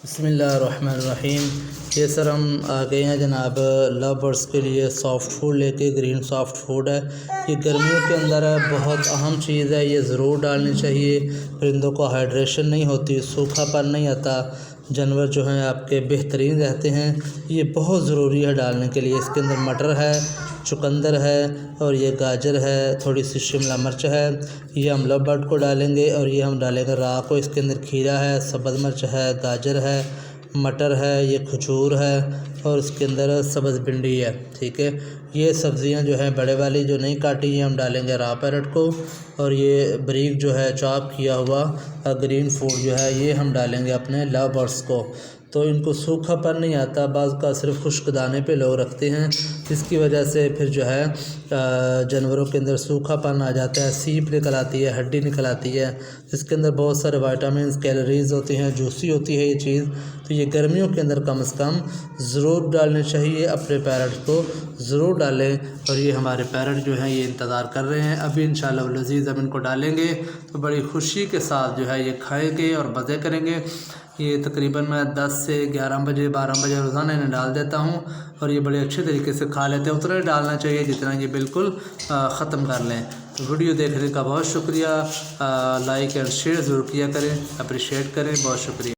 बिस्मिल्लाहिर्रहमानिर्रहीम। ये सर हम आ गए हैं जनाब लव बर्ड्स के लिए सॉफ़्ट फूड लेके। ग्रीन सॉफ़्ट फूड है, ये गर्मियों के अंदर है, बहुत अहम चीज़ है, ये ज़रूर डालनी चाहिए। परिंदों को हाइड्रेशन नहीं होती, सूखापन नहीं आता, जानवर जो हैं आपके बेहतरीन रहते हैं। ये बहुत ज़रूरी है डालने के लिए। इसके अंदर मटर है, चुकंदर है और ये गाजर है, थोड़ी सी शिमला मिर्च है। ये हम लव बर्ड को डालेंगे और ये हम डालेंगे राह को। इसके अंदर खीरा है, सब्ज़ मिर्च है, गाजर है, मटर है, ये खजूर है और इसके अंदर सब्ज़ भिंडी है। ठीक है, ये सब्ज़ियां जो हैं बड़े वाली जो नहीं काटी हैं हम डालेंगे रॉ पैरेट को। और ये बारीक जो है चॉप किया हुआ ग्रीन फूड जो है ये हम डालेंगे अपने लव बर्ड्स को। तो इनको सूखापन नहीं आता, बाज़ का सिर्फ खुश्क दाने पे लोग रखते हैं, इसकी वजह से फिर जो है जानवरों के अंदर सूखापन आ जाता है, सीप निकल आती है, हड्डी निकल आती है। इसके अंदर बहुत सारे विटामिन कैलोरीज़ होती हैं, जूसी होती है ये चीज़। तो ये गर्मियों के अंदर कम से कम ज़रूर डालनी चाहिए। अपने पैरट को ज़रूर डालें। और ये हमारे पैरट जो हैं ये इंतज़ार कर रहे हैं, अभी इंशाल्लाह लज़ीज़ हम इनको डालेंगे तो बड़ी खुशी के साथ जो है ये खाएंगे और मज़े करेंगे। ये तकरीबन मैं 10 से 11 बजे 12 बजे रोज़ाना इन्हें डाल देता हूँ और ये बड़े अच्छे तरीके से खा लेते हैं। उतना ही डालना चाहिए जितना ये बिल्कुल ख़त्म कर लें। तो वीडियो देखने का बहुत शुक्रिया। लाइक एंड शेयर ज़रूर किया करें, अप्रिशिएट करें। बहुत शुक्रिया।